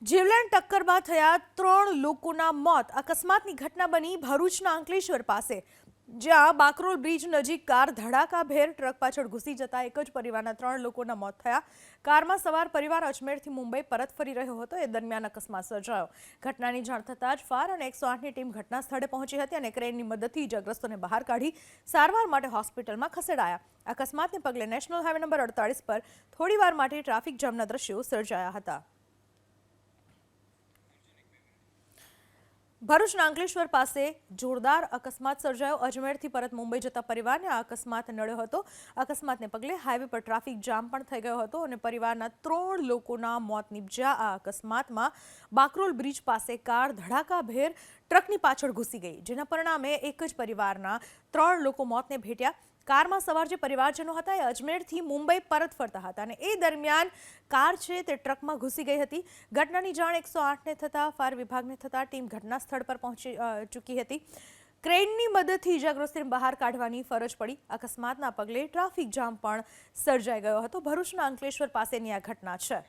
જીવલેણ ટક્કરમાં થયા 3 લોકોના મોત. અકસ્માતની ઘટના બની ભરૂચના અંકલેશ્વર પાસે, જ્યાં બાકરોલ બ્રિજ નજીક કાર ધડાકાભેર ટ્રક પાછળ ઘૂસી જતા એક જ પરિવારના 3 લોકોના મોત થયા. કારમાં સવાર પરિવાર અજમેરથી મુંબઈ પરત ફરી રહ્યો હતો. એ દરમિયાન અકસ્માત સર્જાયો. ઘટનાની જાણ થતાં જ ફાયર અને 108ની ટીમ ઘટના સ્થળે પહોંચી હતી અને ક્રેનની મદદથી ઇજાગ્રસ્તોને બહાર કાઢી સારવાર માટે હોસ્પિટલમાં ખસેડાયા. અકસ્માતને પગલે નેશનલ હાઈવે નંબર 48 પર થોડીવાર માટે ટ્રાફિક જામના દ્રશ્યો સર્જાયા હતા. ભરૂચના અંકલેશ્વર પાસે જોરદાર અકસ્માત સર્જાયો. અજમેરથી પરત મુંબઈ જતા પરિવારને આ અકસ્માત નડ્યો હતો. અકસ્માતને પગલે હાઈવે પર ટ્રાફિક જામ પણ થઈ ગયો હતો અને પરિવારના 3 લોકોના મોત નીપજ્યા. આ અકસ્માતમાં બાકરોલ બ્રિજ પાસે કાર ધડાકાભેર ટ્રકની પાછળ ઘૂસી ગઈ, જેના પરિણામે એક જ પરિવારના 3 લોકો મોતને ભેટ્યા. કારમાં સવાર જે પરિવારજનો હતા એ અજમેરથી મુંબઈ પરત ફરતા હતા અને એ દરમિયાન કાર છે તે ટ્રકમાં ઘૂસી ગઈ હતી. ઘટનાની જાણ 108ને થતાં ફાયર વિભાગને થતાં ટીમ ઘટના સ્થળ પર પહોંચી ચૂકી હતી. ક્રેનની મદદથી ઇજાગ્રસ્તોને બહાર કાઢવાની ફરજ પડી. અકસ્માતના પગલે ટ્રાફિક જામ પણ સર્જાઈ ગયો હતો. ભરૂચના અંકલેશ્વર પાસેની આ ઘટના છે.